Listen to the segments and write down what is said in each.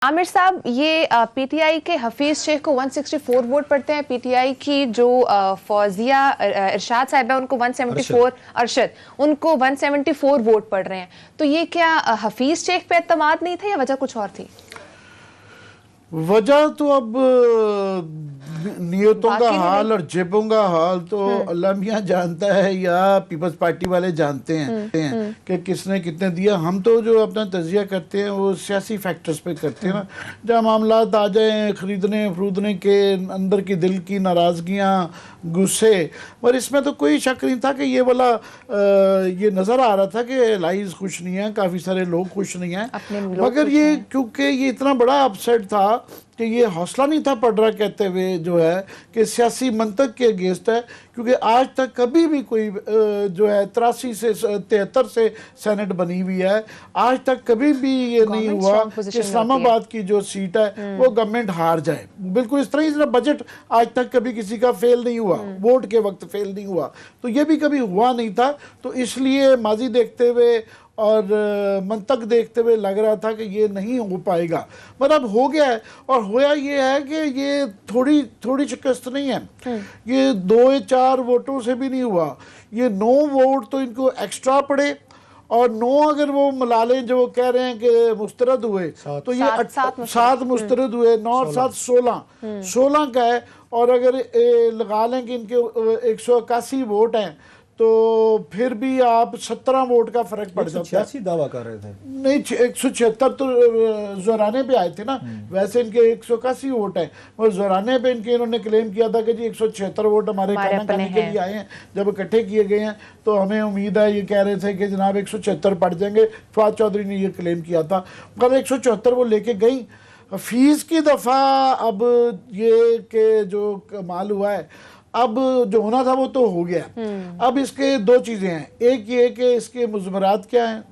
आमिर साहब, ये पीटीआई के हफीज शेख को 164 वोट पड़ते हैं। पीटीआई की जो फौजिया इरशाद साहिबा उनको 174, अरशद उनको 174 वोट पड़ रहे हैं। तो ये क्या हफीज शेख पे एतमाद नहीं था या वजह कुछ और थी? वजह तो अब नियतों का हाल और जेबों का हाल तो अल्लाह मियाँ जानता है या पीपल्स पार्टी वाले जानते हैं कि किसने कितने दिया। हम तो जो अपना तजिया करते हैं वो सियासी फैक्टर्स पे करते हैं ना। जहाँ मामलात आ जाए खरीदने फरूदने के, अंदर की दिल की नाराज़गियाँ, गुस्से, पर इसमें तो कोई शक नहीं था कि ये वाला ये नज़र आ रहा था कि एलाइज खुश नहीं है, काफ़ी सारे लोग खुश नहीं हैं। मगर ये क्योंकि ये इतना बड़ा अपसेट था कि ये हौसला नहीं था पड़ रहा कहते हुए जो है कि सियासी मंतक के अगेंस्ट है, क्योंकि आज तक कभी भी कोई जो है 83 से 73 से सेनेट बनी हुई है, आज तक कभी भी ये नहीं हुआ कि इस्लामाबाद की जो सीट है वो गवर्नमेंट हार जाए। बिल्कुल इस तरह बजट आज तक कभी किसी का फेल नहीं हुआ, वोट के वक्त फेल नहीं हुआ, तो ये भी कभी हुआ नहीं था। तो इसलिए माजी देखते हुए और मंतक देखते हुए लग रहा था कि ये नहीं हो पाएगा, पर अब हो गया है। और होया ये है कि ये थोड़ी शिकस्त नहीं है, ये 2-4 वोटों से भी नहीं हुआ, ये 9 वोट तो इनको एक्स्ट्रा पड़े, और 9 अगर वो मिला लें जो वो कह रहे हैं कि मुस्तरद हुए तो ये 7 मुस्तरद हुए, 9 और 7 16 का है। और अगर लगा लें कि इनके 181 वोट हैं तो फिर भी आप 17 वोट का फर्क पड़ जाता है। 186 दावा कर रहे थे, नहीं 176 तो जोराने पे आए थे ना, वैसे इनके 181 वोट हैं, और जोराने पे इन्होंने क्लेम किया था कि जी 176 वोट हमारे खाना खाने के लिए आए हैं। जब इकट्ठे किए गए हैं तो हमें उम्मीद है, ये कह रहे थे कि जनाब 176 पड़ जाएंगे। फवाद चौधरी ने ये क्लेम किया था, मगर 174 वो लेके गई। फीस की दफ़ा अब ये कि जो कमाल हुआ है, अब जो होना था वो तो हो गया। अब इसके 2 चीज़ें हैं, एक ये कि इसके मुज़मरात क्या हैं,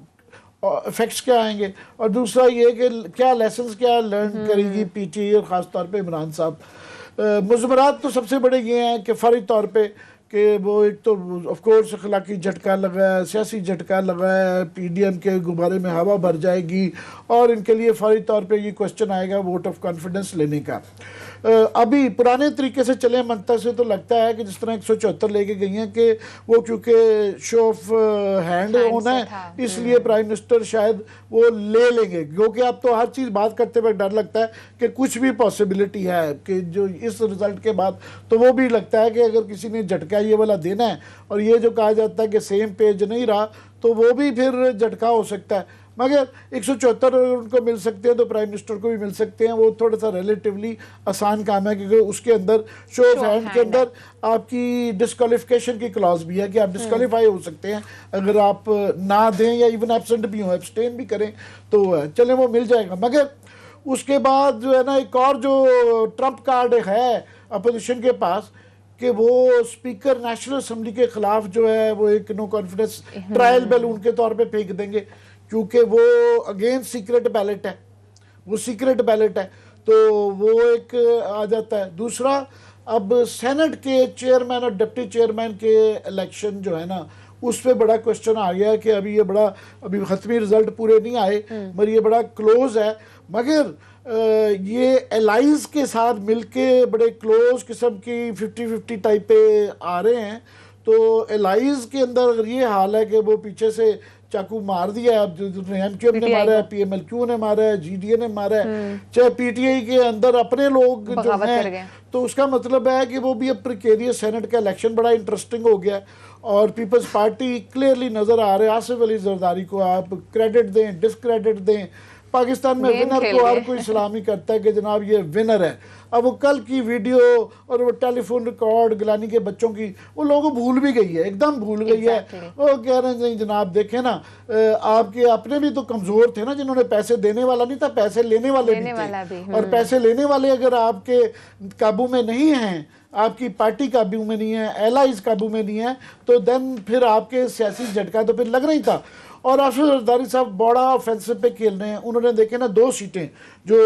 इफेक्ट्स क्या आएंगे, और दूसरा ये कि क्या लेसन्स क्या लर्न करेगी पीटीआई और ख़ास तौर पे इमरान साहब। मुज़मरात तो सबसे बड़े ये हैं कि फ़र्ज़ी तौर पे कि वो एक तो ऑफ कोर्स अखलाकी झटका लगा है, सियासी झटका लगा है, पीडीएम के गुब्बारे में हवा भर जाएगी, और इनके लिए फ़ौरी तौर पे ये क्वेश्चन आएगा वोट ऑफ कॉन्फिडेंस लेने का। अभी पुराने तरीके से चले मंतक से तो लगता है कि जिस तरह 174 लेके गई हैं कि वो क्योंकि शो ऑफ हैंड होना है, इसलिए प्राइम मिनिस्टर शायद वो ले लेंगे, क्योंकि अब तो हर चीज़ बात करते वक्त डर लगता है कि कुछ भी पॉसिबिलिटी है कि जो इस रिज़ल्ट के बाद, तो वो भी लगता है कि अगर किसी ने झटका ये वाला देना है, और ये जो कहा जाता है कि सेम पेज नहीं रहा, तो वो भी फिर झटका हो सकता है। मगर 174 उनको मिल सकते हैं तो प्राइम मिनिस्टर को भी मिल सकते हैं, वो थोड़ा सा रिलेटिवली आसान काम है, क्योंकि उसके अंदर शो ऑफ हैंड के अंदर आपकी डिस्क्वालिफिकेशन की क्लॉज भी है कि आप डिस्क्वालीफाई हो सकते हैं अगर आप ना दें या इवन एब्सेंट भी हों, एब्सटेन भी करें तो चलें वो मिल जाएगा। मगर उसके बाद जो है ना, एक और जो ट्रम्प कार्ड है अपोजिशन के पास कि वो स्पीकर नेशनल असम्बली के खिलाफ जो है वो एक नो कॉन्फिडेंस ट्रायल बैलून के तौर पे फेंक देंगे, क्योंकि वो अगेंस्ट सीक्रेट बैलेट है, वो सीक्रेट बैलेट है, तो वो एक आ जाता है। दूसरा, अब सेनेट के चेयरमैन और डिप्टी चेयरमैन के इलेक्शन जो है ना, उस पर बड़ा क्वेश्चन आ गया कि अभी खत्मी रिजल्ट पूरे नहीं आए, मगर ये बड़ा क्लोज है। मगर ये एलाइज के साथ मिलके बड़े क्लोज किस्म की 50-50 टाइप पे आ रहे हैं, तो एलाइज के अंदर अगर ये हाल है कि वो पीछे से चाकू मार दिया है, अब एमक्यूएम ने मारा है, पीएमएलक्यू ने मारा है, जीडीए ने मारा है, चाहे पीटीआई के अंदर अपने लोग जो हैं, तो उसका मतलब है कि वो भी अब प्रिकेरियस सेनेट का इलेक्शन बड़ा इंटरेस्टिंग हो गया। और पीपल्स पार्टी क्लियरली नज़र आ रहे हैं, आसिफ अली जरदारी को आप क्रेडिट दें डिसक्रेडिट दें, पाकिस्तान में विनर को हर कोई सलामी करता है कि जनाब ये विनर है। अब वो कल की वीडियो और वो टेलीफोन रिकॉर्ड गिलानी के बच्चों की वो लोगों भूल भी गई है, एकदम भूल गई है। वो कह रहे हैं नहीं जनाब देखें ना, आपके अपने भी तो कमज़ोर थे ना, जिन्होंने पैसे देने वाला नहीं था, पैसे लेने वाले भी थे। और पैसे लेने वाले अगर आपके काबू में नहीं हैं, आपकी पार्टी काबू में नहीं है, एलाइज काबू में नहीं है, तो देन फिर आपके सियासी झटका तो फिर लग रही था। और आसिफ जरदारी साहब बड़ा ऑफेंसिव पे खेल रहे हैं। उन्होंने देखे ना 2 सीटें, जो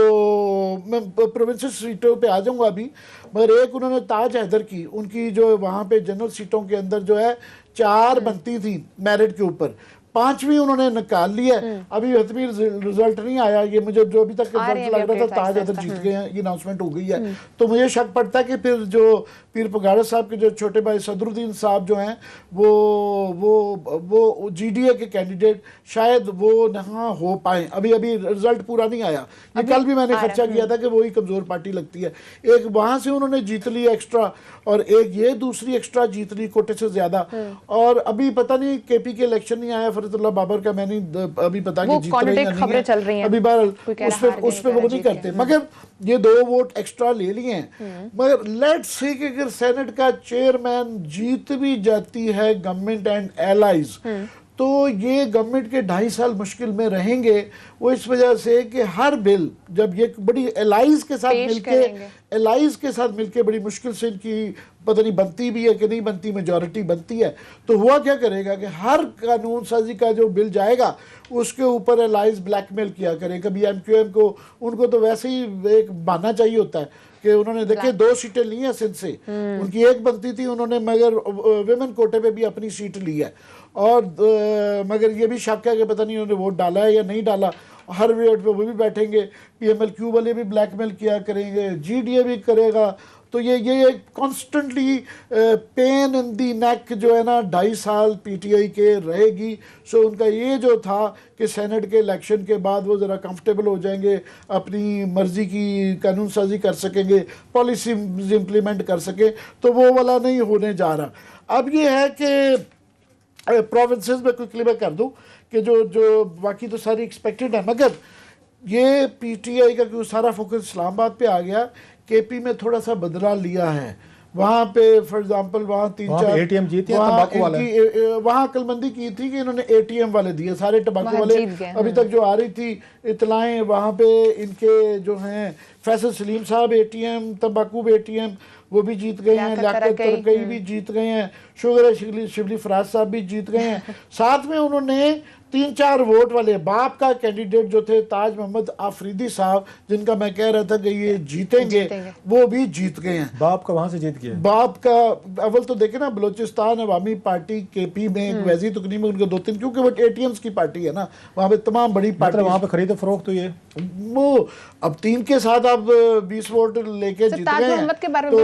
मैं प्रोविंशियल सीटों पे आ जाऊंगा अभी, मगर एक उन्होंने ताज हैदर की, उनकी जो वहाँ पे जनरल सीटों के अंदर जो है 4 बनती थी मेरिट के ऊपर, 5वीं उन्होंने निकाल लिया है। अभी हतमी रिजल्ट नहीं आया, ये मुझे जो अभी तक रिजल्ट लग रहा था ताज हैदर जीत गए हैं, ये अनाउंसमेंट हो गई है। तो मुझे शक पड़ता है कि फिर जो पीर पगाड़ा साहब के जो छोटे भाई सदरुद्दीन साहब जो हैं वो जीडीए के कैंडिडेट शायद वो ना हो पाए। अभी रिजल्ट पूरा नहीं आया, ये कल भी मैंने खर्चा किया था कि वही कमजोर पार्टी लगती है। एक वहां से उन्होंने जीत ली एक्स्ट्रा, और एक ये दूसरी एक्स्ट्रा जीत ली कोटे से ज्यादा। और अभी पता नहीं केपी के इलेक्शन नहीं आया फरीदुल्लाह बाबर का, मैंने अभी पता नहीं जीत रहे हैं खबरें चल रही हैं अभी बार उस पे वो नहीं करते, मगर ये 2 वोट एक्स्ट्रा ले लिए हैं। मगर लेट्स से कि अगर सेनेट का चेयरमैन जीत भी जाती है गवर्नमेंट एंड एलाइज, तो ये गवर्नमेंट के 2.5 साल मुश्किल में रहेंगे। वो इस वजह से कि हर बिल जब ये बड़ी एलाइज के साथ मिलके बड़ी मुश्किल से इनकी पता नहीं बनती भी है कि नहीं बनती, मेजॉरिटी बनती है, तो हुआ क्या करेगा कि हर कानून साजी का जो बिल जाएगा उसके ऊपर एलाइज ब्लैकमेल किया करे। कभी एमक्यूएम को, उनको तो वैसे ही एक बहाना चाहिए होता है कि उन्होंने देखिए 2 सीटें ली हैं सिंध से, उनकी 1 बनती थी, उन्होंने मगर विमेन कोटे पे भी अपनी सीट ली है। और मगर ये भी शक है कि पता नहीं उन्होंने वोट डाला है या नहीं डाला। हर वोट पे वो भी बैठेंगे, पीएमएलक्यू वाले भी ब्लैकमेल किया करेंगे, जीडीए भी करेगा। तो ये कॉन्स्टेंटली पेन इन दी नेक जो है ना 2.5 साल पीटीआई के रहेगी। सो उनका ये जो था कि सेनेट के इलेक्शन के बाद वो ज़रा कंफर्टेबल हो जाएंगे, अपनी मर्जी की कानून साजी कर सकेंगे, पॉलिसी इम्प्लीमेंट कर सके, तो वो वाला नहीं होने जा रहा। अब ये है कि प्रोविंसेस में क्विकली मैं कर दूं कि जो बाकी तो सारी एक्सपेक्टेड है, मगर ये पीटीआई का क्यों सारा फोकस इस्लामाबाद पे आ गया, केपी में थोड़ा सा बदला लिया है। वहाँ पे फॉर एग्जांपल वहाँ 3-4 एटीएम जीते हैं तंबाकू वाले, वहाँ अकलमंदी की थी कि इन्होंने एटीएम वाले दिए, सारे तंबाकू वाले अभी तक जो आ रही थी इतलाएं, वहाँ पे इनके जो हैं फैसल सलीम साहब एटीएम, तंबाकू एटीएम वो भी जीत गए हैं, लियाकत तरकई भी जीत गए हैं, शुगर शिबली फराज साहब भी जीत गए हैं। साथ में उन्होंने 3-4 वोट वाले बाप का कैंडिडेट जो थे ताज मोहम्मद आफरीदी साहब, जिनका मैं कह रहा था कि ये जीतेंगे, वो भी जीत गए हैं। बाप का वहां से जीत गए, बाप का अव्वल तो देखे ना बलोचिस्तान अवामी पार्टी केपी में वैसी तुकनी में उनके 2-3, क्योंकि वो एटीएम्स की पार्टी है ना, वहाँ पे तमाम बड़ी पार्टी, मतलब वहाँ पे खरीद फरोख्त हुई है। वो अब 3 के साथ अब 20 वोट लेके जीत गए हैं, तो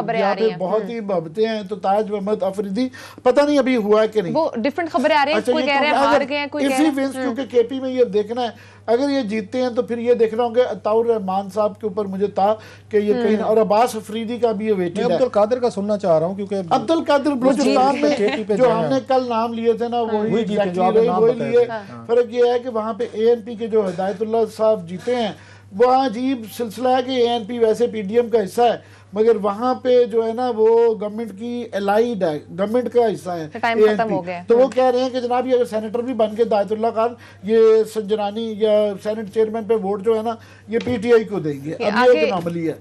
यहाँ पे बहुत ही मोहब्बतें हैं। तो ताज मोहम्मद आफरीदी पता नहीं अभी हुआ कि नहीं, वो डिफरेंट खबरें आ रही हैं, कोई कह रहे हैं हार गए हैं, कोई कह रहे हैं, क्योंकि केपी में ये देखना है अगर ये जीतते हैं तो फिर ये देखना होगा अताउर रहमान साहब के ऊपर मुझे था कि ये कहीं, और अब्बास अफरीदी का भी ये वेटेड है। अब्दुल कादिर का सुनना चाह रहा हूँ, क्योंकि अब्दुल कादिर बलूचिस्तान में जो हमने कल नाम लिए थे ना वही लिए। फर्क ये है कि वहाँ पे एएनपी के जो हिदायतुल्लाह साहब जीते हैं, वहाँ अजीब सिलसिला है कि एएनपी वैसे पीडीएम का हिस्सा है, मगर वहाँ पे जो है ना वो गवर्नमेंट की एलाइड है, गवर्नमेंट का हिस्सा है ANP। तो वो कह रहे हैं कि जनाब ये अगर सेनेटर भी बन के हिदायतुल्लाह खान ये संजनानी या सेनेट चेयरमैन पे वोट जो है ना ये पीटीआई को देंगे। अब ये एक अनोमली है।